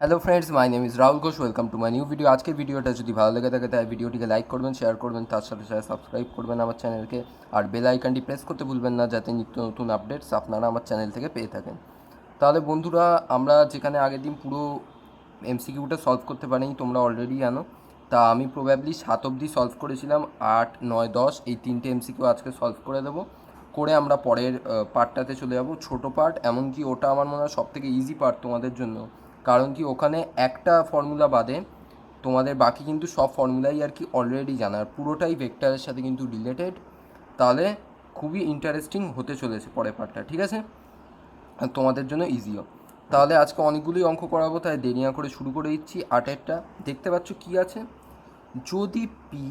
Hello friends, my name is Rahul Ghosh. Welcome to my new video. আজকের ভিডিওটা যদি ভালো লেগে থাকে তাই ভিডিওটিকে লাইক করবেন, শেয়ার করবেন, তার সাথে সাথে সাবস্ক্রাইব করবেন আমার চ্যানেলকে। আর বেল আইকনটি প্রেস করতে ভুলবেন না, যাতে নিত্য নতুন আপডেটস আপনারা আমার চ্যানেল থেকে পেয়ে থাকেন। তাহলে বন্ধুরা, আমরা যেখানে আগের দিন পুরো এমসিকিউটা সলভ করতে পারিনি, তোমরা অলরেডি জানো। তা আমি প্রবাবলি 7 অবধি সলভ করেছিলাম। 8, 9, 10 এই তিনটে এমসিকিউ আজকে সলভ করে দেবো। করে আমরা পরের পার্টটাতে চলে যাব, ছোটো পার্ট। এমনকি ওটা আমার মনে হয় সবথেকে ইজি পার্ট তোমাদের জন্য, কারণ কি ওখানে একটা ফর্মুলা বাদে তোমাদের বাকি কিন্তু সব ফর্মুলাই আর কি অলরেডি জানা, আর পুরোটাই ভেক্টরের সাথে কিন্তু রিলেটেড। তাহলে খুবই ইন্টারেস্টিং হতে চলেছে পরের পার্টটা, ঠিক আছে? আর তোমাদের জন্য ইজিও। তাহলে আজকে অনেকগুলোই অঙ্ক করাবো, তাই দেরি না করে শুরু করে দিচ্ছি। 8-এরটা দেখতে পাচ্ছ কি আছে। যদি পি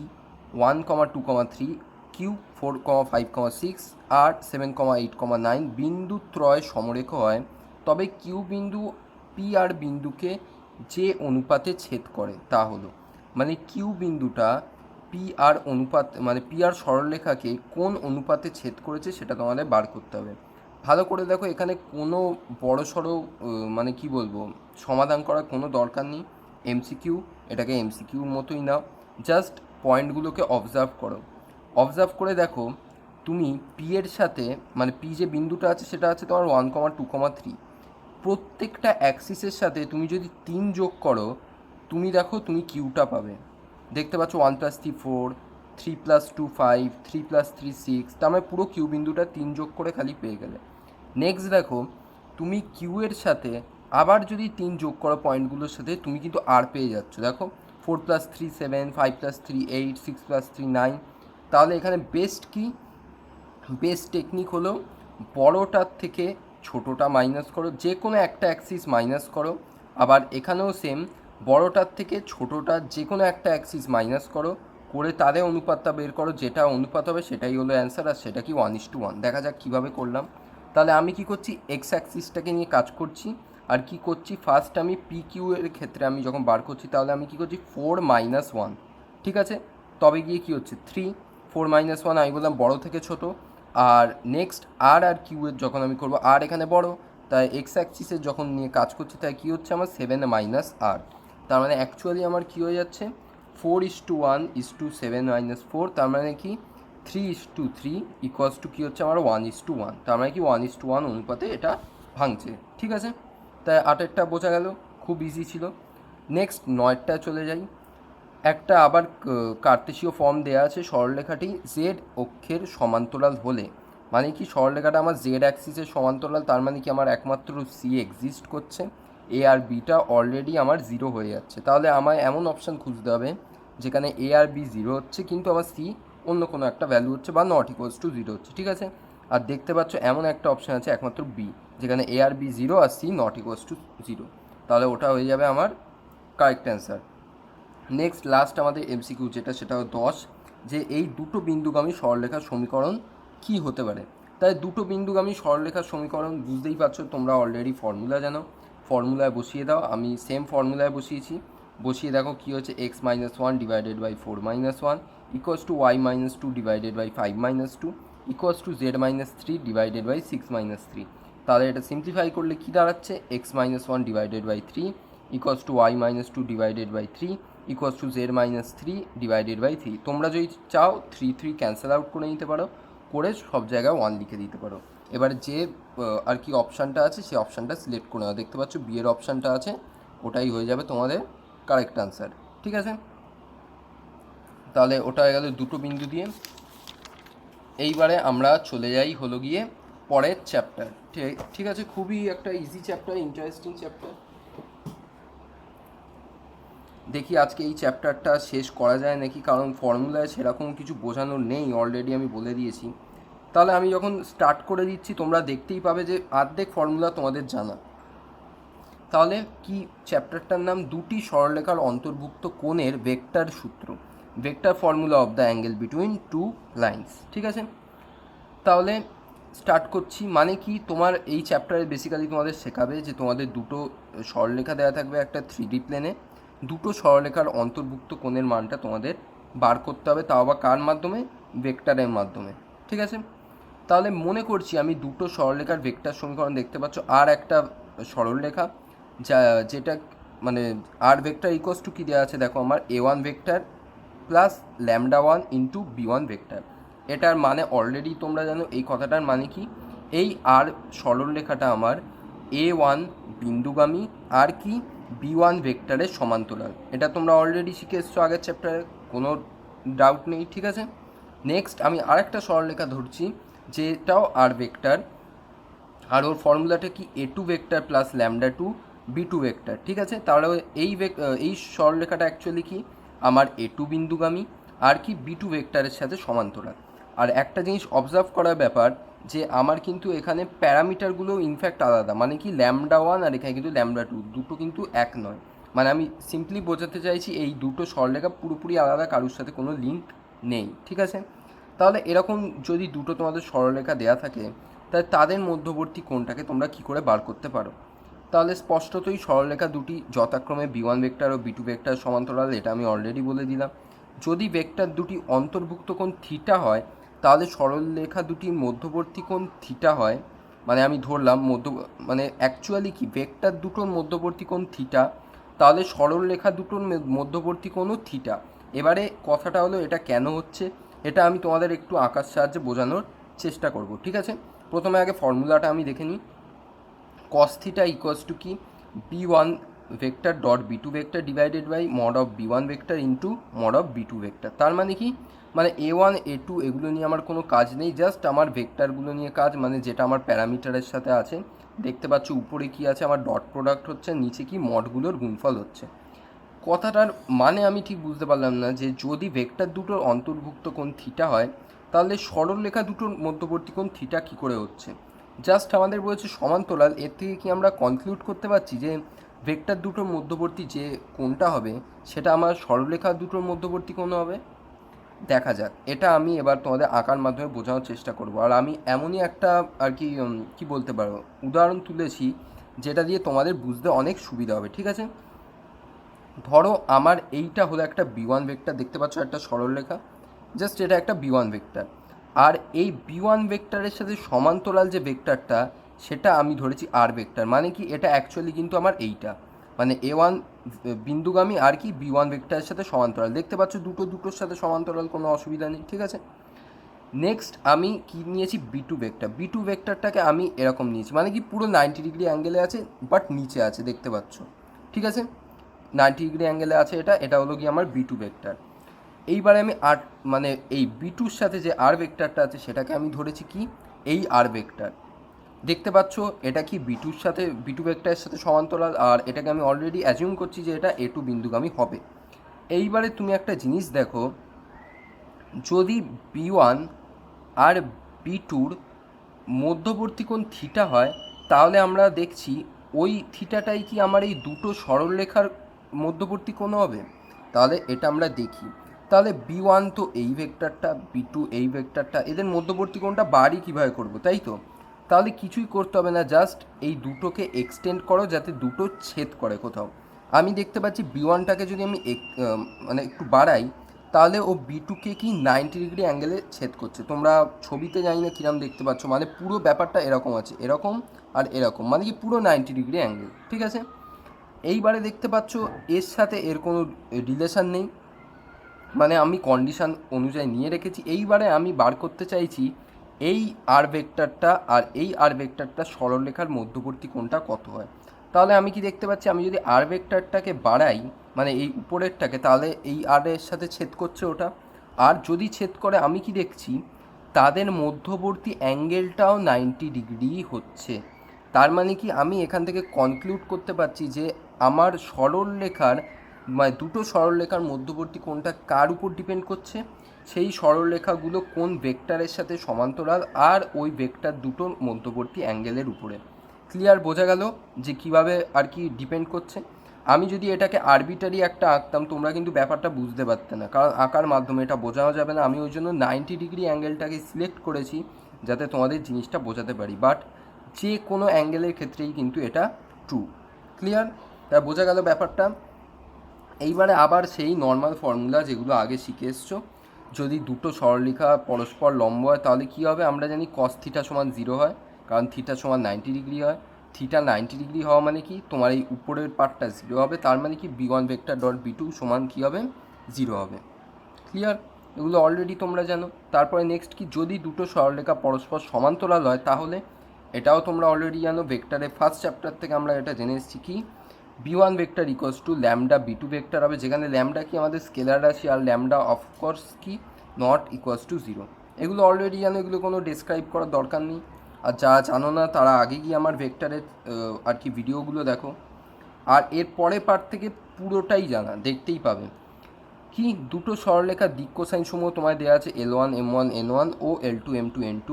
1,2,3, কিউ 4,5,6, আর 7,8,9 বিন্দু ত্রয় সমরেখ হয়, তবে কিউ বিন্দু পি আর বিন্দুকে যে অনুপাতে ছেদ করে তা হলো। মানে কিউ বিন্দুটা পি আর অনুপাত, মানে পি আর সরলরেখাকে কোন অনুপাতে ছেদ করেছে সেটা তোমাদের বার করতে হবে। ভালো করে দেখো, এখানে কোনো বড় সড়ো মানে কি বলবো, সমাধান করার কোনো দরকার নেই। এমসিকিউ, এটাকে এমসিকিউর মতোই নাও। জাস্ট পয়েন্টগুলোকে অবজার্ভ করো। অবজার্ভ করে দেখো, তুমি পি এর সাথে, মানে পি যে বিন্দুটা আছে সেটা আছে তোমার 1,2,3। প্রত্যেকটা অ্যাক্সিসের সাথে তুমি যদি 3 যোগ করো, তুমি দেখো তুমি কিউটা পাবে। দেখতে পাচ্ছ 1+3 4, 3+2 5, 3+3 6, তার মানে পুরো কিউ বিন্দুটা 3 যোগ করে খালি পেয়ে গেলে। নেক্সট দেখো, তুমি কিউ এর সাথে আবার যদি 3 যোগ করো পয়েন্টগুলোর সাথে, তুমি কিন্তু আর পেয়ে যাচ্ছ। দেখো 4+3 7, 5+3 8, 6+3 9। তাহলে এখানে বেস্ট কি, বেস্ট টেকনিক হলো বড়টার থেকে ছোটোটা মাইনাস করো, যে কোনো একটা অ্যাক্সিস মাইনাস করো। আবার এখানেও সেম, বড়টার থেকে ছোটোটার যে কোনো একটা অ্যাক্সিস মাইনাস করো, করে তাদের অনুপাতটা বের করো, যেটা অনুপাত হবে সেটাই হলো অ্যান্সার। আর সেটা কি 1:1। দেখা যাক কীভাবে করলাম। তাহলে আমি কি করছি, এক্স অ্যাক্সিসটাকে নিয়ে কাজ করছি। আর কি করছি, ফার্স্ট আমি পি কিউ এর ক্ষেত্রে আমি যখন বার করছি, তাহলে আমি কি করছি 4-1, ঠিক আছে? তবে গিয়ে কি হচ্ছে 3, 4-1 আমি বললাম বড় থেকে ছোট। আর নেক্সট আর কিউ এর যখন আমি করবো, আর এখানে বড়, তাই এক্স অ্যাক্সিসের যখন নিয়ে কাজ করছি, তাই কী হচ্ছে আমার 7-r। তার মানে অ্যাকচুয়ালি আমার কী হয়ে যাচ্ছে, 4:1:7-4, তার মানে কি 3:3 ইকুয়ালস টু কী হচ্ছে আমার 1:1। তার মানে কি 1:1 অনুপাতে এটা ভাঙছে, ঠিক আছে? তাই 8-এরটা বোঝা গেল, খুব ইজি ছিল। নেক্সট 9-টা চলে যাই। একটা আবার কার্তেশীয় ফর্ম দেওয়া আছে, সরলরেখাটি জেড অক্ষের সমান্তরাল হলে, মানে কি সরলরেখাটা আমার জেড অ্যাক্সিসের সমান্তরাল, তার মানে কি আমার একমাত্র সি এক্সিস্ট করছে, এ আর বিটা অলরেডি আমার 0 হয়ে যাচ্ছে। তাহলে আমায় এমন অপশান খুঁজতে হবে যেখানে এ আর বি 0 হচ্ছে, কিন্তু আমার সি অন্য কোনো একটা ভ্যালু হচ্ছে, বা নট ইকুয়ালস টু 0 হচ্ছে, ঠিক আছে? আর দেখতে পাচ্ছ এমন একটা অপশান আছে একমাত্র বি, যেখানে এ আর বি 0 আর সি নট ইকুয়ালস টু 0। তাহলে ওটা হয়ে যাবে আমার কারেক্ট অ্যান্সার। নেক্সট লাস্ট আমাদের এমসিকিউ যেটা, সেটা হলো 10, যে এই দুটো বিন্দুগামী সরলরেখার সমীকরণ কি হতে পারে। তাই দুটো বিন্দুগামী সরলরেখার সমীকরণ বুঝতেই পারছো, তোমরা অলরেডি ফর্মুলা জানো। ফর্মুলায় বসিয়ে দাও, আমি সেম ফর্মুলায় বসিয়েছি। বসিয়ে দেখো কী হচ্ছে, x-1/4-1 equals to y-2 divided by 5-2 equals to z-3 divided by 6-3। তাহলে এটা সিম্পলিফাই করলে কী দাঁড়াচ্ছে, x-1 divided by 3 equals to y-2 divided by 3 equals to z-3 divided by 3। তোমরা যদি চাও 3 ক্যান্সেল আউট করে নিতে পারো, করে সব জায়গায় 1 লিখে দিতে পারো। এবার যে আর কি অপশানটা আছে সেই অপশানটা সিলেক্ট করে নাও। দেখতে পাচ্ছ বিয়ের অপশানটা আছে, ওটাই হয়ে যাবে তোমাদের কারেক্ট আনসার, ঠিক আছে? তাহলে ওটা হয়ে গেল দুটো বিন্দু দিয়ে। এইবারে আমরা চলে যাই হলো গিয়ে পরের চ্যাপ্টার, ঠিক আছে? খুবই একটা ইজি চ্যাপ্টার, ইন্টারেস্টিং চ্যাপ্টার। দেখি আজকে এই চ্যাপ্টারটা শেষ করা যায় নাকি, কারণ ফর্মুলায় সেরকম কিছু বোঝানোর নেই, অলরেডি আমি বলে দিয়েছি। তাহলে আমি যখন স্টার্ট করে দিচ্ছি, তোমরা দেখতেই পাবে যে অর্ধেক ফর্মুলা তোমাদের জানা। তাহলে কি চ্যাপ্টারটার নাম, দুটি সরলরেখার অন্তর্ভুক্ত কোণের ভেক্টর সূত্র, vector formula of the angle between two lines, ঠিক আছে? তাহলে স্টার্ট করছি। মানে কি, তোমার এই চ্যাপ্টারে বেসিক্যালি তোমাদের শেখাবে যে তোমাদের দুটো সরলরেখা দেওয়া থাকবে একটা 3D প্লেনে, দুটো সরলরেখার অন্তর্ভুক্ত কোণের মানটা তোমাদের বার করতে হবে, তাও আবার কার মাধ্যমে, ভেক্টরের মাধ্যমে, ঠিক আছে? তাহলে মনে করছি আমি দুটো সরলরেখার ভেক্টর সমীকরণ দেখতে পাচ্ছ, আর একটা সরলরেখা যেটা মানে আর ভেক্টর ইকুয়ালস টু কী দেওয়া আছে দেখো আমার a1 vector plus λ1 into b1 vector. এটার মানে অলরেডি তোমরা জানো, এই কথাটার মানে কি, এই আর সরলরেখাটা আমার a1 বিন্দুগামী আর কি b1 ভেক্টরের সমান্তরাল। এটা তোমরা অলরেডি শিখে এসছো আগের চ্যাপ্টারে, কোনো ডাউট নেই, ঠিক আছে। নেক্সট আমি আরেকটা সরলরেখা ধরছি যেটাও আর ভেক্টর, আর ওর ফর্মুলাটা কি a2 vector plus λ2 b2 vector, ঠিক আছে। তাহলে এই সরলরেখাটা অ্যাকচুয়ালি কি আমার a2 বিন্দুগামী আর কি b2 ভেক্টরের সাথে সমান্তরাল। আর একটা জিনিস অবজার্ভ করার ব্যাপার যে আমার কিন্তু এখানে প্যারামিটারগুলো ইনফ্যাক্ট আলাদা, মানে কি λ1 আর এখানে কিন্তু λ2 দুটো কিন্তু এক নয়। মানে আমি সিম্পলি বোঝাতে চাইছি এই দুটো সরলরেখা পুরোপুরি আলাদা, কারোর সাথে কোনো লিঙ্ক নেই, ঠিক আছে। তাহলে এরকম যদি দুটো তোমাদের সরলরেখা দেয়া থাকে, তাহলে তাদের মধ্যবর্তী কোণটাকে তোমরা কী করে বার করতে পারো? তাহলে স্পষ্টতই সরলরেখা দুটি যথাক্রমে b1 ভেক্টর ও b2 ভেক্টর সমান্তরাল, এটা আমি অলরেডি বলে দিলাম। যদি ভেক্টর দুটি অন্তর্ভুক্ত কোণ থিটা হয়, তাহলে সরলরেখা দুটির মধ্যবর্তী কোণ থিটা হয়। মানে আমি ধরলাম মানে অ্যাকচুয়ালি কি ভেক্টর দুটোর মধ্যবর্তী কোণ থিটা, তাহলে সরলরেখা দুটোর মধ্যবর্তী কোণও থিটা। এবারে কথাটা হলো এটা কেন হচ্ছে, এটা আমি তোমাদের একটু আঁকার সাহায্যে বোঝানোর চেষ্টা করব, ঠিক আছে। প্রথমে আগে ফর্মুলাটা আমি দেখে নিই। cos theta ইকুয়ালস টু কি b1 vector dot b2 vector divided by mod of b1 vector into mod of b2 vector. তার মানে কি, মানে a1 a2 এগুলো নিয়ে আমার কোনো কাজ নেই, জাস্ট আমার ভেক্টরগুলো নিয়ে কাজ, মানে যেটা আমার প্যারামিটারের সাথে আছে। দেখতে পাচ্ছ উপরে কি আছে, আমার ডট প্রোডাক্ট হচ্ছে, নিচে কি মডগুলোর গুণফল হচ্ছে। কথাটার মানে আমি ঠিক বুঝতে পারলাম না যে যদি ভেক্টর দুটোর অন্তর্ভুক্ত কোণ থিটা হয়, তাহলে সরলরেখা দুটোর মধ্যবর্তী কোণ থিটা কী করে হচ্ছে? জাস্ট আমাদের বলেছে সমান্তরাল, এর থেকে কি আমরা কনক্লুড করতে পারছি যে ভেক্টর দুটোর মধ্যবর্তী যে কোণটা হবে সেটা আমার সরলরেখা দুটোর মধ্যবর্তী কোণ হবে? দেখা যাক, এটা আমি এবার তোমাদের আঁকার মাধ্যমে বোঝানোর চেষ্টা করব। আর আমি এমনই একটা আর কি কি বলতে পারো উদাহরণ তুলেছি যেটা দিয়ে তোমাদের বুঝতে অনেক সুবিধা হবে, ঠিক আছে। ধরো আমার এইটা হলো একটা b1 ভেক্টর, দেখতে পাচ্ছ একটা সরলরেখা, জাস্ট এটা একটা b1 ভেক্টর। আর এই b1 ভেক্টরের সাথে সমান্তরাল যে ভেক্টরটা সেটা আমি ধরেছি আর ভেক্টর। মানে কি এটা অ্যাকচুয়ালি কিন্তু আমার এইটা, মানে a1 বিন্দুগামী আর কি b1 ভেক্টরের সাথে সমান্তরাল। দেখতে পাচ্ছ দুটোর সাথে সমান্তরাল, কোনো অসুবিধা নেই, ঠিক আছে। নেক্সট আমি কি নিয়েছি, b2 ভেক্টর। b2 ভেক্টরটাকে আমি এরকম নিয়েছি, মানে কি পুরো 90 ডিগ্রি অ্যাঙ্গেলে আছে বাট নিচে আছে, দেখতে পাচ্ছ, ঠিক আছে। 90 ডিগ্রি অ্যাঙ্গেলে আছে, এটা হলো কি আমার b2 ভেক্টর। এইবারে আমি আর মানে এই b2-র সাথে যে আর ভেক্টরটা আছে সেটাকে আমি ধরেছি কি এই আর ভেক্টর। দেখতে পাচ্ছ এটা কি b2-র সাথে b2 ভেক্টরের সাথে সমান্তরাল, আর এটাকে আমি অলরেডি অ্যাজিউম করছি যে এটা a2 বিন্দুগামী হবে। এইবারে তুমি একটা জিনিস দেখো, যদি b1 আর b2-র মধ্যবর্তী কোণ থিটা হয়, তাহলে আমরা দেখছি ওই থিটাটাই কি আমার এই দুটো সরলরেখার মধ্যবর্তী কোণ হবে। তাহলে এটা আমরা দেখি, তাহলে b1 তো এই ভেক্টরটা, b2 এই ভেক্টরটা, এদের মধ্যবর্তী কোণটা বাড়ি কীভাবে করবো, তাই তো। তাহলে কিছুই করতে হবে না, জাস্ট এই দুটোকে এক্সটেন্ড করো যাতে দুটো ছেদ করে কোথাও। আমি দেখতে পাচ্ছি b1টাকে যদি আমি মানে একটু বাড়াই, তাহলে ও b2কে কি 90 ডিগ্রি অ্যাঙ্গেলে ছেদ করছে। তোমরা ছবিতে জানি না কিরম দেখতে পাচ্ছ, মানে পুরো ব্যাপারটা এরকম আছে, এরকম আর এরকম, মানে কি পুরো 90 ডিগ্রি অ্যাঙ্গেল, ঠিক আছে। এইবারে দেখতে পাচ্ছ এর সাথে এর কোনো রিলেশান নেই, মানে আমি কন্ডিশান অনুযায়ী নিয়ে রেখেছি। এইবারে আমি বার করতে চাইছি এই আর ভেক্টরটা আর এই আর ভেক্টরটা সরলরেখার মধ্যবর্তী কোণটা কত হয়। তাহলে আমি কি দেখতে পাচ্ছি, আমি যদি আর ভেক্টরটাকে বাড়াই মানে এই উপরেরটাকে, তাহলে এই আর এর সাথে ছেদ করছে ওটা। আর যদি ছেদ করে আমি কি দেখছি, তাদের মধ্যবর্তী অ্যাঙ্গেলটাও 90 ডিগ্রি হচ্ছে। তার মানে কি আমি এখান থেকে কনক্লুড করতে পারছি যে আমার সরলরেখার মানে দুটো সরলরেখার মধ্যবর্তী কোণটা কার উপর ডিপেন্ড করছে, সেই সরলরেখাগুলো কোন ভেক্টরের সাথে সমান্তরাল আর ওই ভেক্টর দুটোর মধ্যবর্তী অ্যাঙ্গেলের উপরে। ক্লিয়ার, বোঝা গেল যে কিভাবে আর কি ডিপেন্ড করছে। আমি যদি এটাকে আরবিটারি একটা আঁকতাম তোমরা কিন্তু ব্যাপারটা বুঝতে পারতে না, কারণ আঁকার মাধ্যমে এটা বোঝানো যাবে না। আমি ওই জন্য 90 ডিগ্রি অ্যাঙ্গেলটাকে সিলেক্ট করেছি যাতে তোমাদের জিনিসটা বোঝাতে পারি, বাট যে কোনো অ্যাঙ্গেলের ক্ষেত্রেই কিন্তু এটা ট্রু। ক্লিয়ার, তা বোঝা গেল ব্যাপারটা। এইবারে আবার সেই নর্মাল ফর্মুলা যেগুলো আগে শিখে এসছো, যদি দুটো সরলরেখা পরস্পর লম্ব হয় তাহলে কী হবে, আমরা জানি cos থিটা সমান 0 হয়, কারণ থিটা সমান 90 ডিগ্রি হয়। থিটা 90 ডিগ্রি হওয়া মানে কি তোমার এই উপরের পার্টটা 0 হবে, তার মানে কি B one vector dot B two সমান কী হবে 0 হবে। ক্লিয়ার? এগুলো অলরেডি তোমরা জানো। তারপরে নেক্সট কি, যদি দুটো সরলরেখা পরস্পর সমান্তরাল হয় তাহলে এটাও তোমরা অলরেডি জানো, ভেক্টরের ফার্স্ট চ্যাপ্টার থেকে আমরা এটা জেনে এসেছি কি B one vector equals to lambda B two vector হবে, যেখানে ল্যামডা কি আমাদের স্কেলার রাশি আর ল্যামডা অফকোর্স কি নট ইকুয়ালস টু 0। এগুলো অলরেডি জানো, এগুলো কোনো ডেসক্রাইব করার দরকার নেই। আর যারা জানো না তারা আগে গিয়ে আমার ভেক্টরের আর কি ভিডিওগুলো দেখো, আর এর পরের পার্ট থেকে পুরোটাই জানা দেখতেই পাবে। কি দুটো সরলরেখার দিক কোসাইন সমূহ তোমায় দেওয়া আছে L1 M1 N1 ও L2 M2 N2,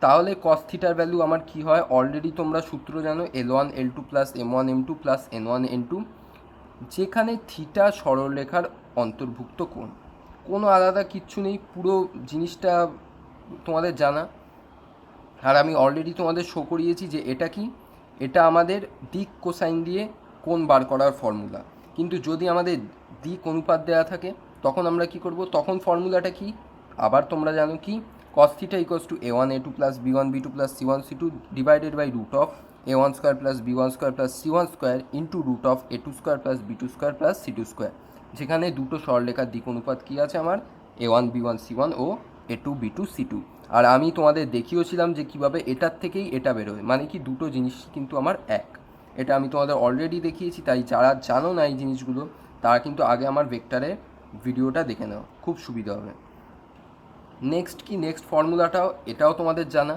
তাহলে cos থিটার ভ্যালু আমার কি হয় অলরেডি তোমরা সূত্র জানো, L1 L2 plus M1 M2 plus N1 N2, যেখানে থিটা সরলরেখার অন্তর্ভুক্ত কোণ, কোনো আলাদা কিচ্ছু নেই, পুরো জিনিসটা তোমাদের জানা। আর আমি অলরেডি তোমাদের শো করিয়েছি যে এটা কি, এটা আমাদের দিক কোসাইন দিয়ে কোণ বার করার ফর্মুলা। কিন্তু যদি আমাদের দিক অনুপাত দেওয়া থাকে তখন আমরা কি করব, তখন ফর্মুলাটা কি আবার তোমরা জানো কি cos theta equals to a1 a2 plus b1 b2 plus c1 c2 divided by root of a1 square plus b1 square plus c1 square into root of a2 square plus b2 square plus c2 square, যেখানে দুটো সরলরেখার দিক অনুপাত কী আছে আমার a1 b1 c1 ও a2 b2 c2। আর আমি তোমাদের দেখিয়েছিলাম যে কীভাবে এটার থেকেই এটা বেরোয়, মানে কি দুটো জিনিস কিন্তু আমার এক, এটা আমি তোমাদের অলরেডি দেখিয়েছি। তাই যারা জানো না এই জিনিসগুলো তারা কিন্তু আগে আমার ভেক্টরের ভিডিওটা দেখে নাও, খুব সুবিধা হবে। নেক্সট কি, নেক্সট ফর্মুলাটাও এটাও তোমাদের জানা,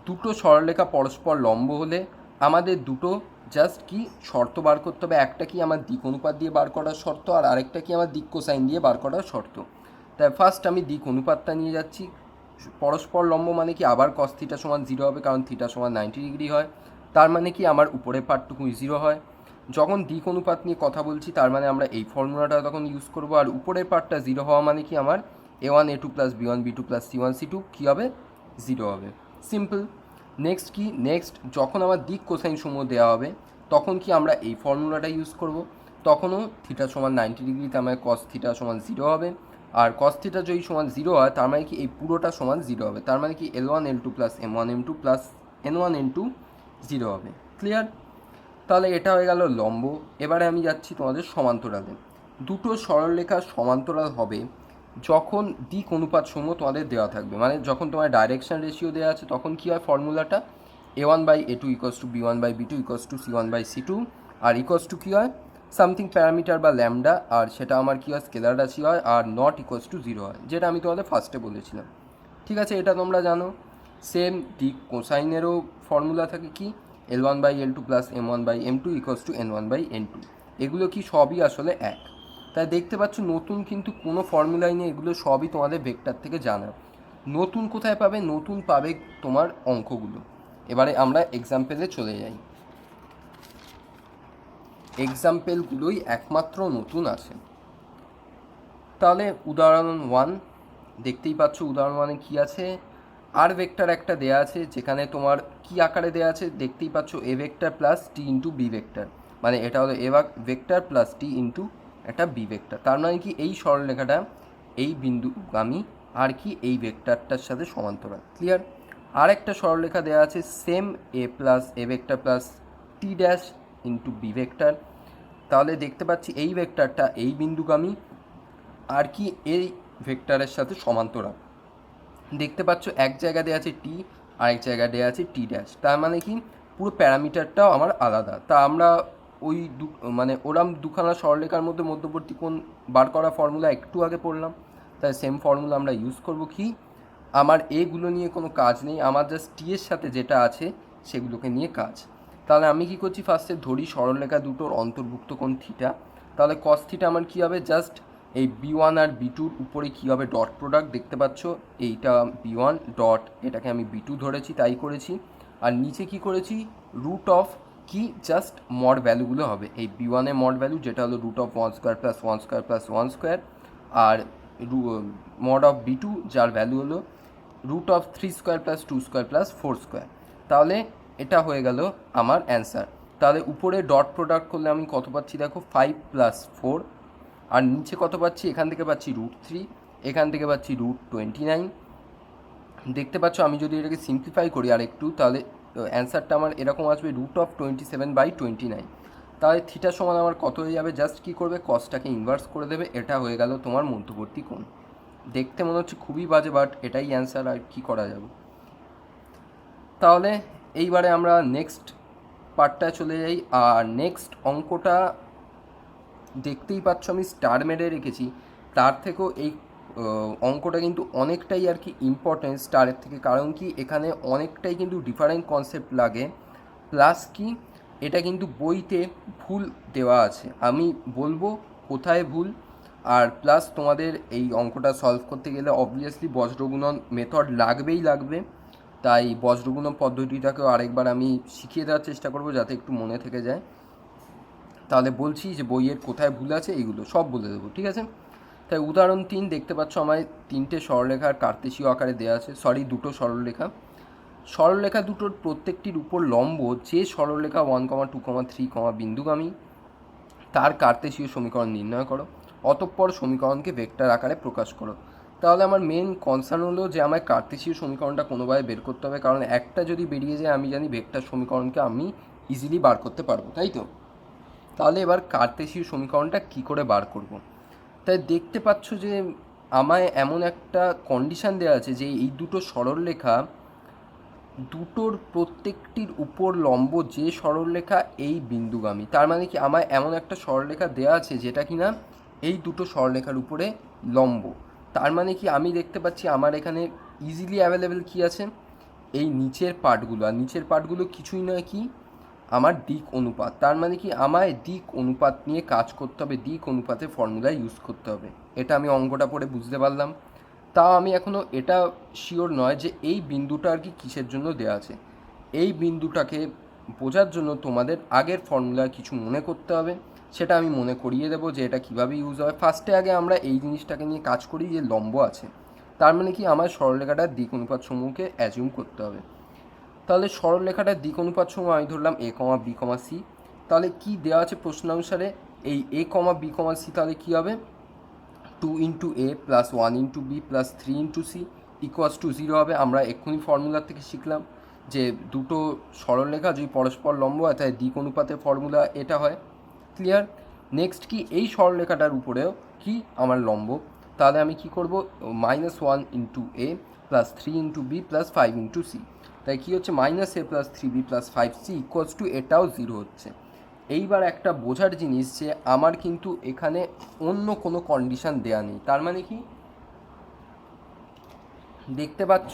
দুটো সরলরেখা পরস্পর লম্ব হলে আমাদের দুটো জাস্ট কি শর্ত বার করতে হবে, একটা কি আমার দিক অনুপাত দিয়ে বার করার শর্ত, আর আরেকটা কি আমার দিক কোসাইন দিয়ে বার করার শর্ত। তাই ফার্স্ট আমি দিক অনুপাতটা নিয়ে যাচ্ছি, পরস্পর লম্ব মানে কি আবার cos থিটা সমান 0 হবে, কারণ থিটা সমান 90 ডিগ্রি হয়, তার মানে কি আমার উপরের পার্টটুকুই 0 হয়। যখন দিক অনুপাত নিয়ে কথা বলছি তার মানে আমরা এই ফর্মুলাটা তখন ইউজ করবো, আর উপরের পার্টটা 0 হওয়া মানে কি আমার a1 a2 plus b1 b2 plus c1 c2 কী হবে 0 হবে, সিম্পল। নেক্সট কি, নেক্সট যখন আমার দিক কোসাইন সমূহ দেওয়া হবে তখন কি আমরা এই ফর্মুলাটা ইউজ করব, তখনও থিটা সমান 90 ডিগ্রিতে আমার cos থিটা সমান 0 হবে, আর cos থিটা যদি সমান 0 হয় তার মানে কি এই পুরোটা সমান 0 হবে, তার মানে কি L1 L2 plus M1 M2 plus N1 N2 0 হবে। ক্লিয়ার? তাহলে এটা হয়ে গেল লম্ব। এবারে আমি যাচ্ছি তোমাদের সমান্তরালে। দুটো সরলরেখা সমান্তরাল হবে যখন দিক অনুপাত সমূহ তোমাদের দেওয়া থাকবে, মানে যখন তোমার ডাইরেকশন রেশিও দেওয়া আছে তখন কী হয় ফর্মুলাটা a1 by a2 equals to b1 by b2 equals to c1 by c2, আর ইকোয়াস টু কী হয় সামথিং প্যারামিটার বা ল্যামডা, আর সেটা আমার কী হয় স্কেলার রাশি হয়, আর নট ইকোয়াস টু 0 হয়, যেটা আমি তোমাদের ফার্স্টে বলেছিলাম। ঠিক আছে, এটা তোমরা জানো। সেম দিক কোসাইনেরও ফর্মুলা থাকে কি L1 by L2 plus M1 by M2 equals to N1 by N2, এগুলো কি সবই আসলে এক। তাই দেখতে পাচ্ছ নতুন কিন্তু কোনো ফর্মুলাই নেই, এগুলো সবই তোমাদের ভেক্টর থেকে জানা। নতুন কোথায় পাবে, নতুন পাবে তোমার অঙ্কগুলো। এবারে আমরা এক্সাম্পেলে চলে যাই, এক্সাম্পেলগুলোই একমাত্র নতুন আছে। তাহলে উদাহরণ 1 দেখতেই পাচ্ছ, উদাহরণ 1-এ কী আছে, আর ভেক্টর একটা দেয়া আছে, যেখানে তোমার কি আকারে দেয়া আছে দেখতেই পাচ্ছ A vector plus T into B vector, মানে এটা হলো A vector plus T into একটা বি ভেক্টর, তার মানে কি এই সরলরেখাটা এই বিন্দুগামী আর কি এই ভেক্টরটার সাথে সমান্তরাল। ক্লিয়ার? আর একটা সরলরেখা দেওয়া আছে same A plus A vector plus T dash into B vector, তাহলে দেখতে পাচ্ছি এই ভেক্টরটা এই বিন্দুগামী আর কি এই ভেক্টরের সাথে সমান্তরাল। দেখতে পাচ্ছ এক জায়গা দেওয়া আছে টি, আরেক জায়গা দেওয়া আছে টি ড্যাশ, তার মানে কি পুরো প্যারামিটারটাও আমার আলাদা। তা আমরা ওই মানে ওরম দুখানা সরলরেখার মধ্যে মধ্যবর্তী কোণ বার করা ফর্মুলা একটু আগে পড়লাম, তাই সেম ফর্মুলা আমরা ইউজ করব। কি আমার এগুলো নিয়ে কোনো কাজ নেই, আমার জাস্ট টি এর সাথে যেটা আছে সেগুলোকে নিয়ে কাজ। তাহলে আমি কি করছি, ফার্স্টে ধরি সরলরেখা দুটোর অন্তর্ভুক্ত কোণ থিটা, তাহলে কস থিটা আমার কী হবে, জাস্ট এই বি1 আর বি2-র উপরে কী হবে ডট প্রোডাক্ট, দেখতে পাচ্ছ এইটা বি1 ডট, এটাকে আমি বি2 ধরেছি তাই করেছি, আর নিচে কি করেছি রুট অফ কি জাস্ট মড ভ্যালুগুলো হবে, এই বি1-এর মড ভ্যালু যেটা হলো root of 1 square plus 1 square plus 1 square, আর মড অফ বি2 যার ভ্যালু হলো root of 3 square plus 2 square plus 4 square. তাহলে এটা হয়ে গেল আমার অ্যান্সার। তাহলে উপরে ডট প্রোডাক্ট করলে আমি কত পাচ্ছি দেখো 5 প্লাস 4, আর নিচে কত পাচ্ছি, এখান থেকে পাচ্ছি √3, এখান থেকে পাচ্ছি √29। দেখতে পাচ্ছ আমি যদি এটাকে সিম্পলিফাই করি আর একটু, তাহলে অ্যান্সারটা আমার এরকম আসবে √27/29। তাহলে থিটা সমান আমার কত হয়ে যাবে, জাস্ট কী করবে, কসটাকে ইনভার্স করে দেবে, এটা হয়ে গেল তোমার মধ্যবর্তী কোণ। দেখতে মনে হচ্ছে খুবই বাজে, বাট এটাই অ্যান্সার, আর কী করা যাবে। তাহলে এইবারে আমরা নেক্সট পার্টটায় চলে যাই। আর নেক্সট অঙ্কটা দেখতেই পাচ্ছ আমি স্টার মেরে রেখেছি, তার থেকেও এই অঙ্কটা কিন্তু অনেকটাই আর কি ইম্পর্টেন্ট স্টারের থেকে, কারণ কি এখানে অনেকটাই কিন্তু ডিফারেন্ট কনসেপ্ট লাগে, প্লাস কি এটা কিন্তু বইতে ভুল দেওয়া আছে, আমি বলবো কোথায় ভুল। আর প্লাস তোমাদের এই অঙ্কটা সলভ করতে গেলে অবভিয়াসলি বজ্রগুণন মেথড লাগবে, তাই বজ্রগুণন পদ্ধতিটাকেও আরেকবার আমি শিখিয়ে দেওয়ার চেষ্টা করব যাতে একটু মনে থেকে যায়। তাহলে বলছি যে বইয়ের কোথায় ভুল আছে এইগুলো সব বলে দেবো, ঠিক আছে। তাই উদাহরণ 3 দেখতে পাচ্ছ আমায় 3টে সরলরেখার কার্তেশীয় আকারে দেওয়া আছে, দুটো সরলরেখা দুটোর প্রত্যেকটির উপর লম্ব যে সরলরেখা 1, 2, 3, বিন্দুগামী তার কার্তেশীয় সমীকরণ নির্ণয় করো, অতঃপর সমীকরণকে ভেক্টর আকারে প্রকাশ করো। তাহলে আমার মেন কনসার্ন হলো যে আমার কার্তেশীয় সমীকরণটা কোনোভাবে বের করতে হবে, কারণ একটা যদি বেরিয়ে যায় আমি জানি ভেক্টর সমীকরণকে আমি ইজিলি বার করতে পারবো, তাই তো। তাহলে এবার কার্তেশীয় সমীকরণটা কী করে বার করব। তাই দেখতে পাচ্ছ যে আমায় এমন একটা কন্ডিশান দেওয়া আছে যে এই দুটো সরলরেখা দুটোর প্রত্যেকটির উপর লম্ব যে সরলরেখা এই বিন্দুগামী, তার মানে কি আমায় এমন একটা সরলরেখা দেওয়া আছে যেটা কিনা এই দুটো সরলরেখার উপরে লম্ব। তার মানে কি আমি দেখতে পাচ্ছি আমার এখানে ইজিলি অ্যাভেলেবেল কি আছে, এই নিচের পার্টগুলো, আর নিচের পার্টগুলো কিছুই নয় কি আমার দিক অনুপাত। তার মানে কি আমায় দিক অনুপাত নিয়ে কাজ করতে হবে, দিক অনুপাতে ফর্মুলা ইউজ করতে হবে। এটা আমি অঙ্কটা পড়ে বুঝতে পারলাম। তাও আমি এখনও এটা শিওর নয় যে এই বিন্দুটা আর কি কিসের জন্য দেওয়া আছে। এই বিন্দুটাকে বোঝার জন্য তোমাদের আগের ফর্মুলা কিছু মনে করতে হবে, সেটা আমি মনে করিয়ে দেবো যে এটা কীভাবে ইউজ হয়। ফার্স্টে আগে আমরা এই জিনিসটাকে নিয়ে কাজ করি যে লম্ব আছে, তার মানে কি আমার সরলরেখাটার দিক অনুপাত সমূহকে অ্যাজিউম করতে হবে। তাহলে সরলরেখাটার দিক অনুপাত সমূহ আমি ধরলাম a, b, c। তাহলে কি দেওয়া আছে প্রশ্ন অনুসারে, এই a, b, c তাহলে কী হবে, 2 × a + 1 × b + 3 × c = 0 হবে। আমরা এক্ষুনি ফর্মুলা থেকে শিখলাম যে দুটো সরলরেখা যদি পরস্পর লম্ব হয় তাহলে দিক অনুপাতের ফর্মুলা এটা হয়। ক্লিয়ার। নেক্সট কি এই সরলরেখাটার উপরেও কি আমার লম্ব, তাহলে আমি কি করব, -1 × a + 3 × b + 5 × c। তাই কী হচ্ছে, -a + 3b + 5c = এটাও 0 হচ্ছে। এইবার একটা বোঝার জিনিস যে আমার কিন্তু এখানে অন্য কোনো কন্ডিশান দেয়া নেই। তার মানে কি দেখতে পাচ্ছ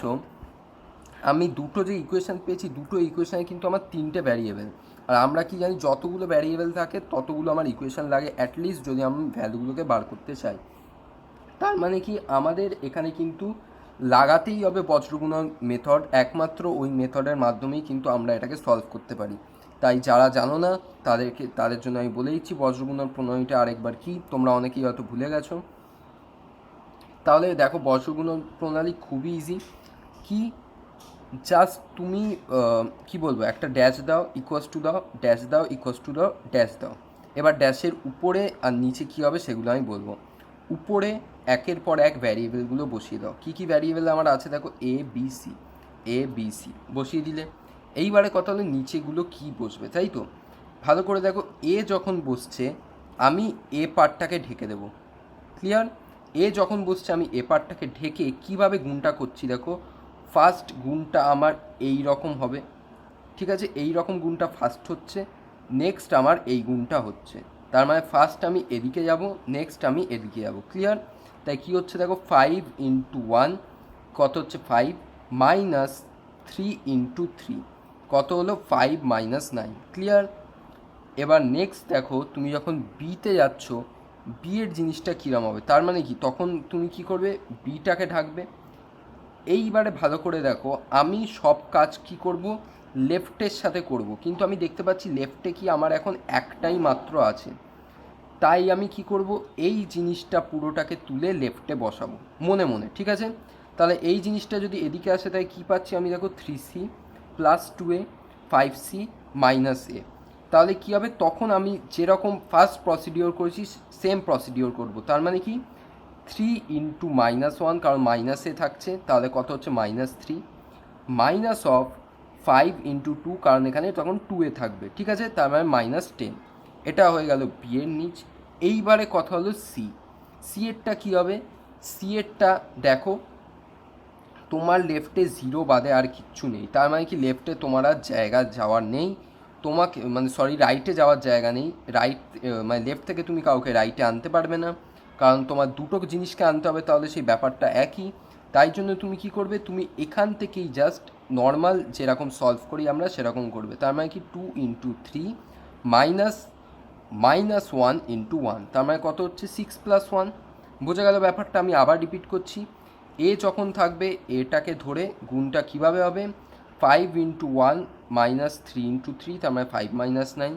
আমি দুটো যে ইকুয়েশান পেয়েছি, দুটো ইকুয়েশানে কিন্তু আমার 3টে ভ্যারিয়েবল, আর আমরা কি জানি যতগুলো ভ্যারিয়েবল থাকে ততগুলো আমার ইকুয়েশান লাগে অ্যাটলিস্ট যদি আমি ভ্যালুগুলোকে বার করতে চাই। তার মানে কি আমাদের এখানে কিন্তু লাগাতেই হবে বজ্রগুণন মেথড, একমাত্র ওই মেথডের মাধ্যমেই কিন্তু আমরা এটাকে সলভ করতে পারি। তাই যারা জানো না তাদের জন্য আমি বলে দিচ্ছি বজ্রগুণন প্রণালীটা আরেকবার কি, তোমরা অনেকেই হয়তো ভুলে গেছো। তাহলে দেখো বজ্রগুণন প্রণালী খুবই ইজি। কি জাস্ট তুমি কি বলবো, একটা ড্যাশ দাও = দাও, ড্যাশ দাও = দাও, ড্যাশ দাও। এবার ড্যাশের উপরে আর নিচে কী হবে সেগুলো আমি বলবো। উপরে একের পর এক ভ্যারিয়েবলগুলো বসিয়ে দাও। কী কী ভ্যারিয়েবল আমার আছে দেখো, a b c বসিয়ে দিলে। এইবারে কথা হলো নিচেগুলো কি বসবে, তাই তো। ভালো করে দেখো, এ যখন বসছে আমি এ পার্টটাকে ঢেকে দেবো। ক্লিয়ার। এ যখন বসছে আমি এ পার্টটাকে ঢেকে কিভাবে গুণটা করছি দেখো, ফার্স্ট গুণটা আমার এই রকম হবে, ঠিক আছে, এই রকম গুণটা ফার্স্ট হচ্ছে, নেক্সট আমার এই গুণটা হচ্ছে। তার মানে ফার্স্ট আমি এদিকে যাব, নেক্সট আমি এদিকে যাব। ক্লিয়ার। তাই কী হচ্ছে দেখো, 5 × 1 কত হচ্ছে 5, -3 × 3 কত হলো 5 - 9। ক্লিয়ার। এবার নেক্সট দেখো, তুমি যখন বিতে যাচ্ছ বি এর জিনিসটা কীরকম হবে, তার মানে কি তখন তুমি কি করবে, বিটাকে ঢাকবে। এইবারে ভালো করে দেখো, আমি সব কাজ কি করব, লেফটের সাথে করব, কিন্তু আমি দেখতে পাচ্ছি লেফটে কি আমার এখন একটাই মাত্র আছে। তাই আমি কি করব, এই জিনিসটা পুরোটাকে তুলে লেফটে বসাবো মনে মনে, ঠিক আছে। তাহলে এই জিনিসটা যদি এদিকে আসে তাই কী পাচ্ছি আমি দেখো, 3c + 2a 5c - a। তাহলে কী হবে, তখন আমি যেরকম ফার্স্ট প্রসিডিওর করেছি সেম প্রসিডিওর করব। তার মানে কি 3 × -1, কারণ -a থাকছে, তাহলে কত হচ্ছে -3 - 5 × 2, কারণ এখানে তখন 2 থাকবে, ঠিক আছে, তার মানে -10। এটা হয়ে গেল বি এর নিচ। এইবারে কথা হলো সি এরটা কী হবে? সি এরটা দেখো, তোমার লেফটে 0 বাদে আর কিচ্ছু নেই, তার মানে কি লেফটে তোমার আর জায়গা যাওয়ার নেই, তোমাকে মানে সরি রাইটে যাওয়ার জায়গা নেই, মানে লেফট থেকে তুমি কাউকে রাইটে আনতে পারবে না, কারণ তোমার দুটো জিনিসকে আনতে হবে, তাহলে সেই ব্যাপারটা একই। তাই জন্য তুমি কি করবে, তুমি এখান থেকেই জাস্ট নর্মাল যেরকম সলভ করি আমরা সেরকম করবে। তার মানে কি 2 × 3 -1 × 1, তার মানে কত হচ্ছে 6 + 1। বোঝা গেল ব্যাপারটা? আমি আবার রিপিট করছি, এ যখন থাকবে এটাকে ধরে গুণটা কিভাবে হবে, 5 × 1 -3 × 3, তার মানে 5 - 9।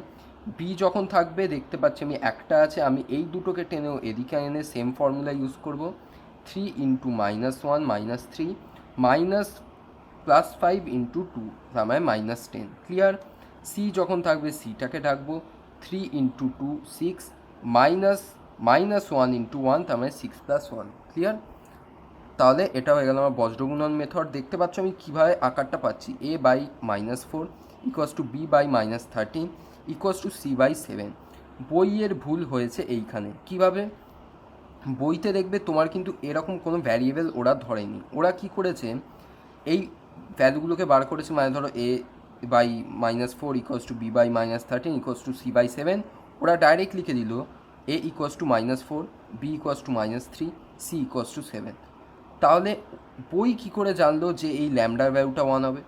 বি যখন থাকবে, দেখতে পাচ্ছি আমি একটা আছে, আমি এই দুটোকে টেনেও এদিকে এনে সেম ফর্মুলা ইউজ করব, 3 × -1 -3 +5 × 2, তার মানে -10। ক্লিয়ার? সি যখন থাকবে সিটাকে ডাকবো 3 × 2 6 -1 × 1, তার মানে 6 + 1। ক্লিয়ার? তাহলে এটা হয়ে গেল আমার বজ্রগুণন মেথড। দেখতে পাচ্ছ আমি কীভাবে আকারটা পাচ্ছি, a/-4 = b/-13 = c/7। বইয়ের ভুল হয়েছে এইখানে। কিভাবে? বইতে দেখবে তোমার কিন্তু এরকম কোনো ভ্যারিয়েবল ওরা ধরেনি, ওরা কি করেছে, এই ভ্যালুগুলোকে বার করেছে, মানে ধরো a/-4 = b/-13 = c/7, ওরা ডাইরেক্ট লিখে দিল a = -4, b = -3, c = 7। তাহলে বই কী করে জানলো যে এই ল্যামডার ভ্যালুটা 1 হবে?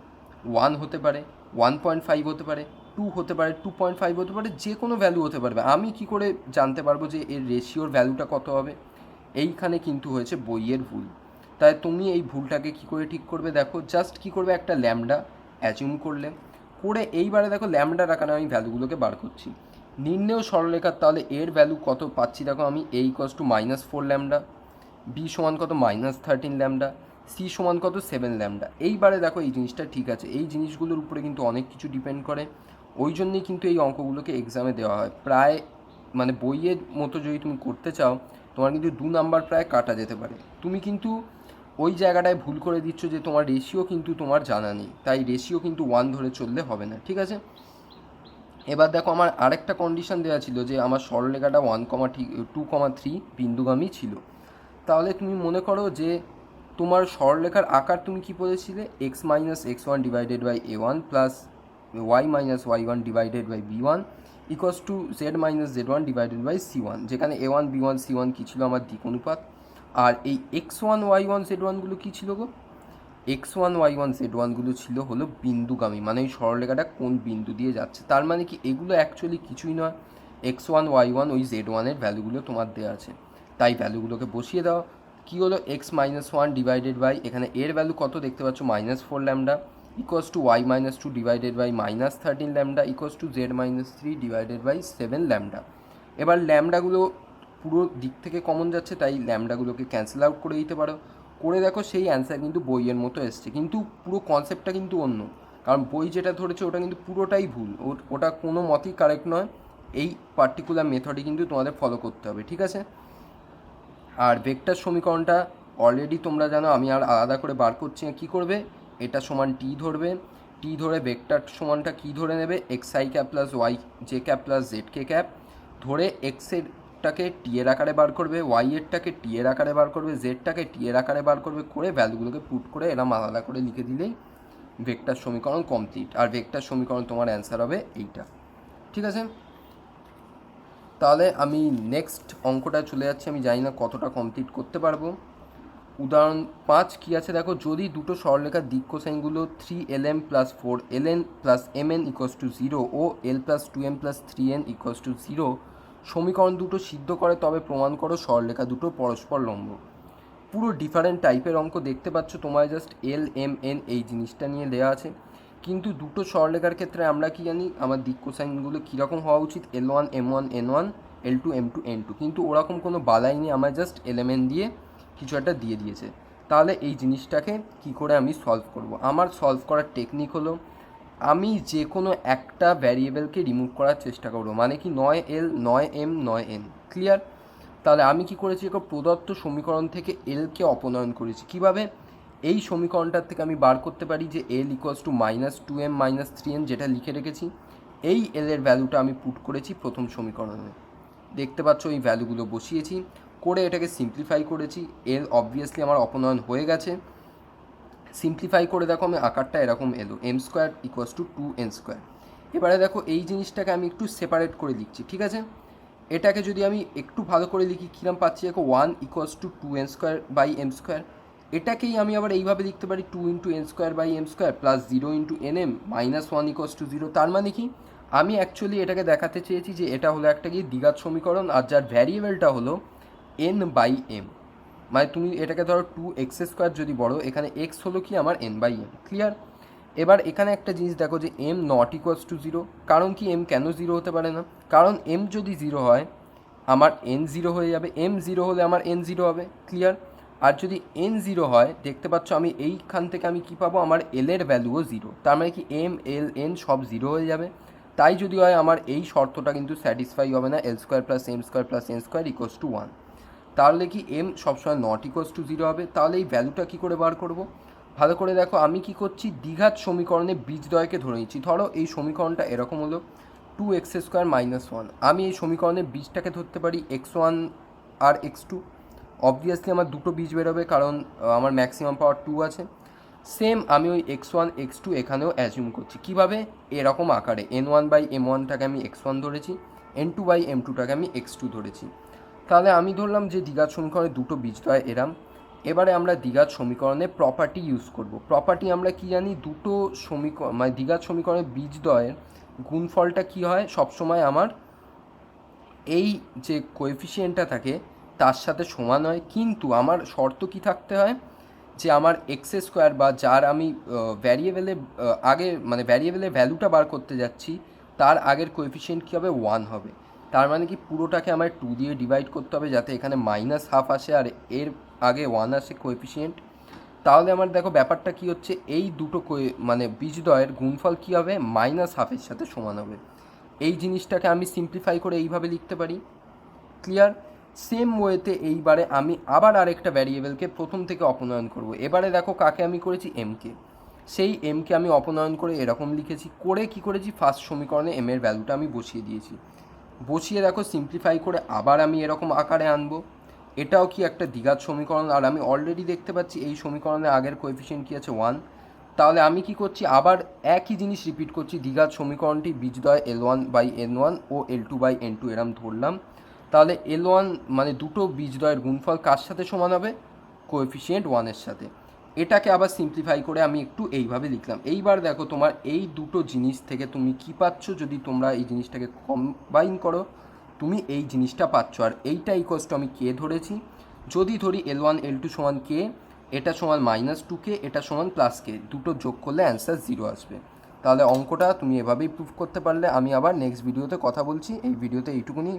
1 হতে পারে, 1.5 হতে পারে, 2 হতে পারে, 2.5 হতে পারে, যে কোনো ভ্যালু হতে পারবে। আমি কি করে জানতে পারবো যে এর রেশিওর ভ্যালুটা কত হবে? এইখানে কিন্তু হয়েছে বইয়ের ভুল। তাই তুমি এই ভুলটাকে কি করে ঠিক করবে? দেখো, জাস্ট কি করবে, একটা ল্যামডা অ্যাজিউম করলে, করে এইবারে দেখো ল্যামডার আকারে আমি ভ্যালুগুলোকে বার করছি। নির্ণেয় সরলরেখার তাহলে এর ভ্যালু কত পাচ্ছি দেখো আমি, a = -4 ল্যামডা, বি সমান কত -13 ল্যামডা, সি সমান কত 7 ল্যামডা। এইবারে দেখো এই জিনিসটা ঠিক আছে, এই জিনিসগুলোর উপরে কিন্তু অনেক কিছু ডিপেন্ড করে, ওই জন্যই কিন্তু এই অঙ্কগুলোকে এক্সামে দেওয়া হয়। প্রায় মানে বইয়ের মতো যদি তুমি করতে চাও, তোমার কিন্তু 2 নাম্বার প্রায় কাটা যেতে পারে। তুমি কিন্তু ওই জায়গাটায় ভুল করে দিচ্ছ যে তোমার রেশিও কিন্তু তোমার জানা নেই, তাই রেশিও কিন্তু 1 ধরে চললে হবে না, ঠিক আছে? এবার দেখো, আমার আরেকটা কন্ডিশন দেওয়া ছিল যে আমার সরলরেখাটা 2,3 বিন্দুগামী ছিল। তাহলে তুমি মনে করো যে তোমার সরলরেখার আকার তুমি কি বলেছিলে, x - x1 / a1 + y - y1 / b1 = z - z1 / c1, যেখানে a1 b1 c1 কী ছিল, আমার দিক অনুপাত। আর এই x1 y1 z1 গুলো কী ছিল গো? x1 y1 z1 গুলো ছিল হলো বিন্দুগামী, মানে এই সরলরেখাটা কোন বিন্দু দিয়ে যাচ্ছে। তার মানে কি এগুলো অ্যাকচুয়ালি কিছুই নয়, x1 y1 ওই z1 এর ভ্যালুগুলো তোমার দেওয়া আছে, তাই ভ্যালুগুলোকে বসিয়ে দাও। কী হলো, x - 1 / এখানে এর ভ্যালু কত দেখতে পাচ্ছ, -4 lambda = y - 2 / -13 lambda = z - 3 / 7 lambda. এবার ল্যামডাগুলো পুরো দিক থেকে কমন যাচ্ছে, তাই ল্যামডাগুলোকে ক্যান্সেল আউট করে দিতে পারো। করে দেখো, সেই অ্যান্সার কিন্তু বইয়ের মতো এসছে, কিন্তু পুরো কনসেপ্টটা কিন্তু অন্য, কারণ বই যেটা ধরেছে ওটা কিন্তু পুরোটাই ভুল, ওটা কোনো মতেই কারেক্ট নয়। এই পার্টিকুলার মেথডই কিন্তু তোমাদের ফলো করতে হবে, ঠিক আছে? আর ভেক্টর সমীকরণটা অলরেডি তোমরা জানো, আমি আর আলাদা করে বার করছি না। কী করবে, এটা সমান টি ধরবে, টি ধরে ভেক্টর সমানটা কী ধরে নেবে, xi cap + yj cap + zk cap ধরে এক্সেরটাকে টি এর আকারে বার করবে, ওয়াই এরটাকে টি এর আকারে বার করবে, জেডটাকে টি এর আকারে বার করবে, করে ভ্যালুগুলোকে পুট করে এরম আলাদা করে লিখে দিলেই ভেক্টর সমীকরণ কমপ্লিট। আর ভেক্টর সমীকরণ তোমার অ্যান্সার হবে এইটা, ঠিক আছে? তাহলে আমি নেক্সট অঙ্কটা চলে যাচ্ছি, আমি জানি না কতটা কমপ্লিট করতে পারবো। উদাহরণ 5 কী আছে দেখো, যদি দুটো সরলরেখার দিক কোসাইনগুলো 3lm + 4ln + mn = 0 ও l + 2m + 3n = 0 সমীকরণ দুটো সিদ্ধ করে, তবে প্রমাণ করো সরলরেখা দুটো পরস্পর লম্ব। পুরো ডিফারেন্ট টাইপের অঙ্ক দেখতে পাচ্ছ, তোমায় জাস্ট l m n এই জিনিসটা নিয়ে দেওয়া আছে, কিন্তু দুটো সরলরেখার ক্ষেত্রে আমরা কি জানি, আমার দিক কোসাইনগুলো কীরকম হওয়া উচিত, l1 m1 n1 l2 m2 n2, কিন্তু ওরকম কোনো বালাই নেই, আমার জাস্ট এলএমএন দিয়ে কিছু একটা দিয়ে দিয়েছে। তাহলে এই জিনিসটাকে কি করে আমি সলভ করব? আমার সলভ করার টেকনিক হলো, আমি যে কোনো একটা ভ্যারিয়েবলকে রিমুভ করার চেষ্টা করব, মানে কি 9l 9m 9n। ক্লিয়ার? তাহলে আমি কি করেছি, প্রদত্ত সমীকরণ থেকে এলকে অপনয়ন করেছি। কিভাবে? এই সমীকরণটার থেকে আমি বার করতে পারি যে এল ইকুয়ালস টু -2m - 3n, যেটা লিখে রেখেছি। এই এলের ভ্যালুটা আমি পুট করেছি প্রথম সমীকরণে, দেখতে পাচ্ছ এই ভ্যালুগুলো বসিয়েছি, করে এটাকে সিম্পলিফাই করেছি। এল অবভিয়াসলি আমার অপনয়ন হয়ে গেছে। সিম্পলিফাই করে দেখো আমি আকারটা এরকম এলো, m² ইকুয়ালস টু 2n²। এবারে দেখো এই জিনিসটাকে আমি একটু সেপারেট করে লিখছি, ঠিক আছে? এটাকে যদি আমি একটু ভালো করে লিখি, কিরম পাচ্ছি দেখো, 1 ইকুয়ালস টু 2n²/m²। এটাকেই আমি আবার এইভাবে লিখতে পারি 2 × n²/m² plus 0 × nm -1 equals to 0। তার মানে কি, আমি অ্যাকচুয়ালি এটাকে দেখাতে চেয়েছি যে এটা হলো একটা কি দ্বিঘাত সমীকরণ, আর যার ভ্যারিয়েবলটা হলো n/m। মানে তুমি এটাকে ধরো 2x² যদি বড়, এখানে x হলো কি আমার n/m। ক্লিয়ার? এবার এখানে একটা জিনিস দেখো যে m নট ইকুয়ালস টু 0। কারণ কি, m কেন 0 হতে পারে না? কারণ m যদি 0 হয় আমার n 0 হয়ে যাবে, m 0 হলে আমার n 0 হবে। ক্লিয়ার? আর যদি n 0 হয়, দেখতে পাচ্ছ আমি এইখান থেকে আমি কি পাবো, আমার l এর ভ্যালুও 0। তার মানে কি m, l, n সব 0 হয়ে যাবে। তাই যদি হয় আমার এই শর্তটা কিন্তু স্যাটিসফাই হবে না, l² + m² + n² equals to 1। তাহলে কি m সবসময় নট ইকুয়ালস টু 0 হবে। তাহলে এই ভ্যালুটা কী করে বার করব? ভালো করে দেখো, আমি কি করছি, দ্বিঘাত সমীকরণে বীজদ্বয়কে ধরে নিচ্ছি। ধরো এই সমীকরণটা এরকম হলো 2x² - 1। আমি এই সমীকরণে বীজটাকে ধরতে পারি x1 আর x2। অবভিয়াসলি আমার দুটো বীজ বেরোবে, কারণ আমার ম্যাক্সিমাম পাওয়ার 2 আছে। সেম আমি ওই x1 x2 এখানেও অ্যাজিউম করছি। কিভাবে? এরকম আকারে n1/m1টাকে আমি x1 ধরেছি, n2/m2টাকে আমি x2 ধরেছি। তাহলে আমি ধরলাম যে দ্বিঘাত সমীকরণে দুটো বীজদ্বয় এরাম। এবারে আমরা দ্বিঘাত সমীকরণে প্রপার্টি ইউজ করব। প্রপার্টি আমরা কি জানি, দুটো সমীকরণ মানে দ্বিঘাত সমীকরণের বীজদ্বয়ের গুণফলটা কি হয়, সবসময় আমার এই যে কোএফিসিয়েন্টটা থাকে তার সাথে সমান হয়। কিন্তু আমার শর্ত কি থাকতে হয়, যে আমার x² বা যার আমি ভ্যারিয়েবলে আগে মানে ভ্যারিয়েবলের ভ্যালুটা বার করতে যাচ্ছি, তার আগের কোএফিসিয়েন্ট কী হবে, 1 হবে। তার মানে কি, পুরোটাকে আমার 2 দিয়ে ডিভাইড করতে হবে যাতে এখানে -½ আসে আর এর আগে 1 আসে কোএফিসিয়েন্ট। তাহলে আমার দেখো ব্যাপারটা কি হচ্ছে, এই দুটো মানে বীজদ্বয়ের গুণফল কী হবে, -½ সাথে সমান হবে। এই জিনিসটাকে আমি সিম্পলিফাই করে এইভাবে লিখতে পারি। ক্লিয়ার? সেম ওয়েতে এইবারে আমি আবার আরেকটা ভ্যারিয়েবলকে প্রথম থেকে অপনয়ন করব। এবারে দেখো কাকে আমি করেছি, এমকে। সেই এমকে আমি অপনয়ন করে এরকম লিখেছি। করে কি করেছি, ফার্স্ট সমীকরণে এম এর ভ্যালুটা আমি বসিয়ে দিয়েছি। বসিয়ে দেখো সিম্পলিফাই করে আবার আমি এরকম আকারে আনবো। এটাও কি একটা দ্বিঘাত সমীকরণ, আর আমি অলরেডি দেখতে পাচ্ছি এই সমীকরণে আগের কোএফিসিয়েন্ট কী আছে, 1। তাহলে আমি কি করছি, আবার একই জিনিস রিপিট করছি। দ্বিঘাত সমীকরণটি বীজদ্বয় l1/n1 ও l2/n2 এরম ধরলাম। তাহলে l1 মানে দুটো বীজদ্বয়ের গুণফল কার সাথে সমান হবে, কোএফিসিয়েন্ট 1-এর সাথে। এটাকে আবার সিম্পলিফাই করে আমি একটু এইভাবে লিখলাম। এইবার দেখো তোমার এই দুটো জিনিস থেকে তুমি কি পাচ্ছ, যদি তোমরা এই জিনিসটাকে কম্বাইন করো তুমি এই জিনিসটা পাচ্ছ। আর এইটা ইকুয়ালস টু আমি কে ধরেছি, যদি ধরি l1 l2 সমান কে, এটা সমান -2k, এটা সমান +k, দুটো যোগ করলে অ্যান্সার 0 আসবে। তাহলে অঙ্কটা তুমি এভাবেই প্রুভ করতে পারলে। আমি আবার নেক্সট ভিডিওতে কথা বলছি, এই ভিডিওতে এইটুকুনি।